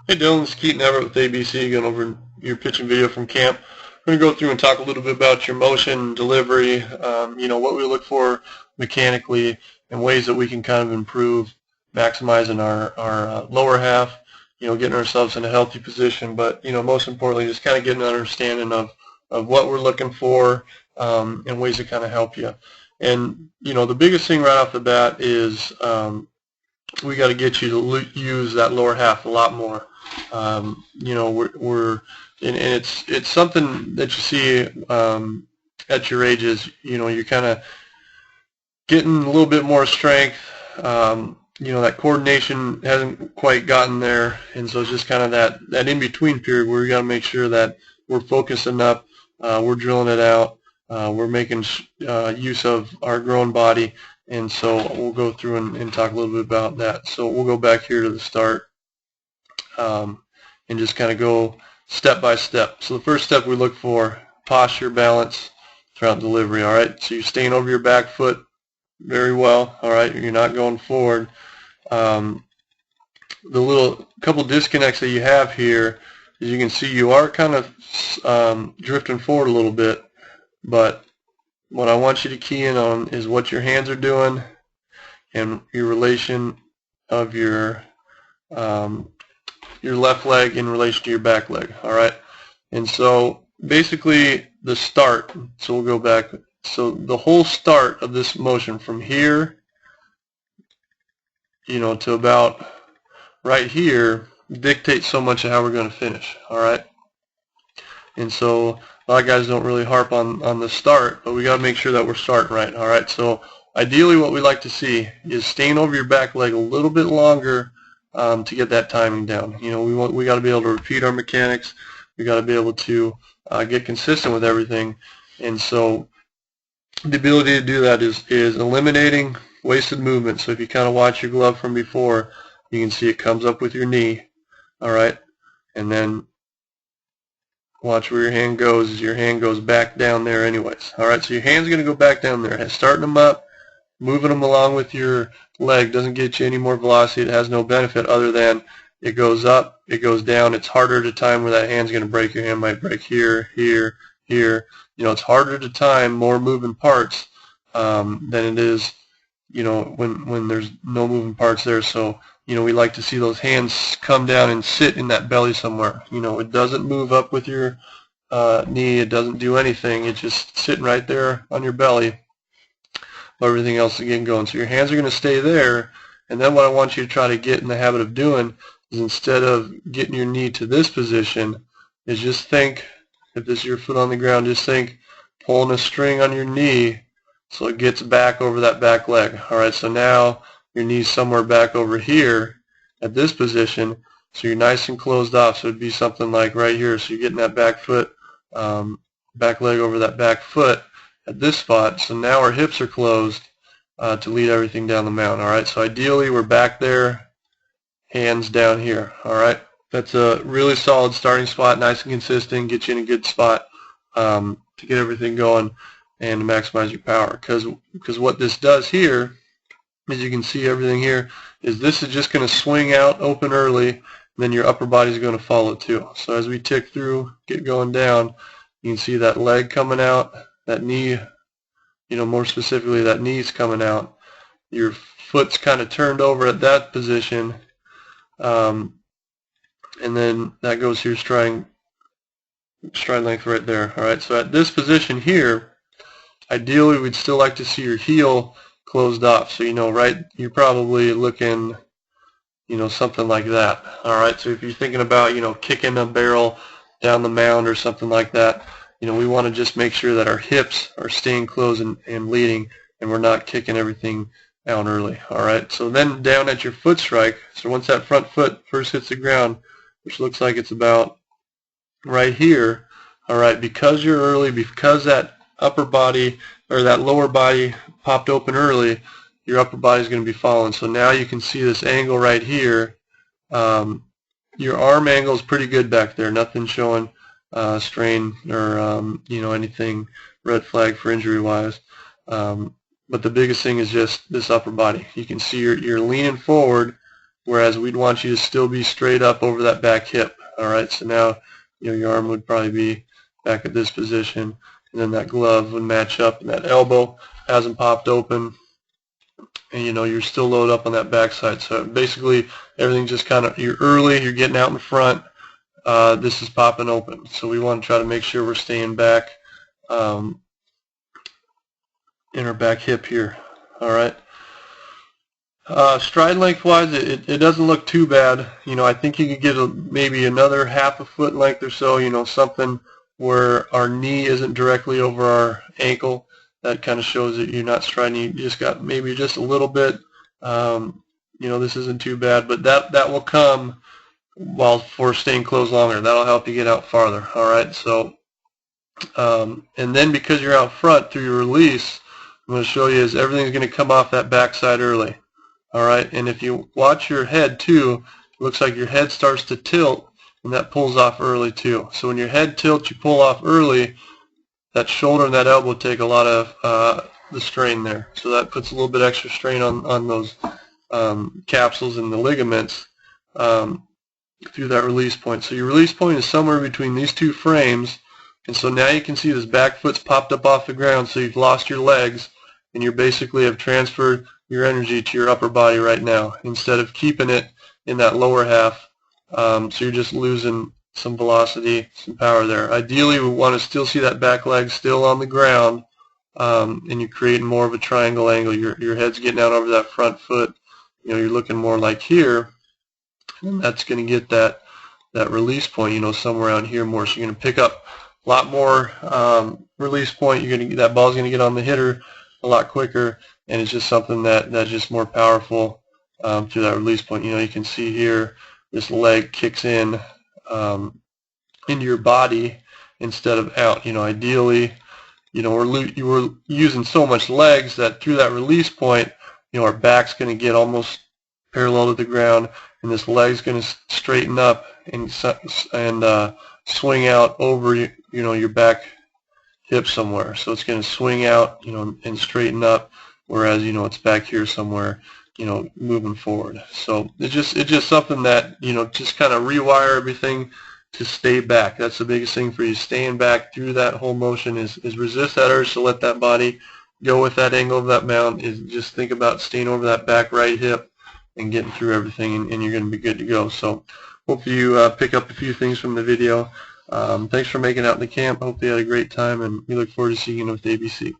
Hey Dylan, it's Keaton Everett with ABC, going over your pitching video from camp. We're going to go through and talk a little bit about your motion, delivery, what we look for mechanically, and ways that we can kind of improve, maximizing our lower half, getting ourselves in a healthy position, but, most importantly, just kind of getting an understanding of what we're looking for and ways to kind of help you. And, the biggest thing right off the bat is we got to get you to use that lower half a lot more. And it's something that you see at your ages. You're kind of getting a little bit more strength. That coordination hasn't quite gotten there, and so it's just kind of that in-between period where we got to make sure that we're focusing up, we're drilling it out, we're making use of our grown body, and so we'll go through and talk a little bit about that. So we'll go back here to the start and just kind of go step by step. So the first step we look for, posture, balance throughout delivery, all right? So you're staying over your back foot very well, all right? You're not going forward. The little couple disconnects that you have here, as you can see, you are kind of drifting forward a little bit, but what I want you to key in on is what your hands are doing and your relation of your left leg in relation to your back leg, all right? And so basically the start, so we'll go back, so the whole start of this motion from here, to about right here dictates so much of how we're going to finish, all right? And so a lot of guys don't really harp on the start, but we got to make sure that we're starting right, all right? So ideally what we like to see is staying over your back leg a little bit longer to get that timing down. We got to be able to repeat our mechanics. We got to be able to get consistent with everything, and so the ability to do that is eliminating wasted movement. So if you kind of watch your glove from before, you can see it comes up with your knee, all right, and then watch where your hand goes as your hand goes back down there anyways, all right. So your hand's going to go back down there, starting them up, moving them along with your leg doesn't get you any more velocity. It has no benefit other than it goes up, it goes down. It's harder to time where that hand's going to break. Your hand might break here, here, here. It's harder to time more moving parts than it is, when there's no moving parts there. So, we like to see those hands come down and sit in that belly somewhere. It doesn't move up with your knee. It doesn't do anything. It's just sitting right there on your belly. Everything else is getting going. So your hands are going to stay there, and then what I want you to try to get in the habit of doing is, instead of getting your knee to this position, is just think, if this is your foot on the ground, just think pulling a string on your knee so it gets back over that back leg. All right, so now your knee's somewhere back over here at this position, so you're nice and closed off. So it'd be something like right here. So you're getting that back foot, back leg over that back foot at this spot. So now our hips are closed to lead everything down the mound. All right, so ideally we're back there, hands down here. All right, that's a really solid starting spot, nice and consistent, get you in a good spot to get everything going and to maximize your power. Because what this does here, as you can see everything here, is this is just going to swing out open early, and then your upper body is going to follow too. So as we tick through, get going down, you can see that leg coming out, that knee, more specifically that knee's coming out. Your foot's kind of turned over at that position, and then that goes to your stride length right there. All right, so at this position here, ideally we'd still like to see your heel closed off. So you're probably looking, something like that. All right, so if you're thinking about, kicking a barrel down the mound or something like that, we want to just make sure that our hips are staying closed and leading, and we're not kicking everything out early. All right, so then down at your foot strike, so once that front foot first hits the ground, which looks like it's about right here, all right, because you're early, because that upper body or that lower body popped open early, your upper body is going to be following. So now you can see this angle right here. Your arm angle is pretty good back there, nothing showing strain or anything red flag for injury wise, but the biggest thing is just this upper body. You can see you're leaning forward, whereas we'd want you to still be straight up over that back hip. Alright, so now your arm would probably be back at this position, and then that glove would match up, and that elbow hasn't popped open, and you're still loaded up on that backside. So basically everything just kind of, you're early, you're getting out in front, this is popping open. So we want to try to make sure we're staying back in our back hip here. Alright. Stride length wise, it doesn't look too bad. I think you could get maybe another half a foot length or so, something where our knee isn't directly over our ankle. That kind of shows that you're not striding. You just got maybe just a little bit. This isn't too bad, but that will come while for staying closed longer. That'll help you get out farther. Alright, so and then because you're out front through your release, I'm going to show you is everything's going to come off that backside early. Alright, and if you watch your head too, it looks like your head starts to tilt, and that pulls off early too. So when your head tilts, you pull off early, that shoulder and that elbow take a lot of the strain there. So that puts a little bit extra strain on those capsules and the ligaments through that release point. So your release point is somewhere between these two frames, and so now you can see this back foot's popped up off the ground, so you've lost your legs, and you basically have transferred your energy to your upper body right now instead of keeping it in that lower half. So you're just losing some velocity, some power there. Ideally, we want to still see that back leg still on the ground, and you're creating more of a triangle angle. Your head's getting out over that front foot. You're looking more like here, and that's going to get that release point, somewhere around here more. So you're going to pick up a lot more release point. You're going to that ball's going to get on the hitter a lot quicker, and it's just something that's just more powerful through that release point. You can see here this leg kicks in into your body instead of out. Ideally, we're using so much legs that through that release point, our back's going to get almost parallel to the ground, and this leg's going to straighten up and swing out over your back hip somewhere. So it's going to swing out, and straighten up, whereas it's back here somewhere, moving forward. So it's just something that just kind of rewire everything to stay back. That's the biggest thing for you. Staying back through that whole motion is resist that urge to let that body go with that angle of that mount. Is just think about staying over that back right hip and getting through everything, and you're going to be good to go. So hope you pick up a few things from the video. Thanks for making it out in the camp. Hope you had a great time, and we look forward to seeing you with ABC.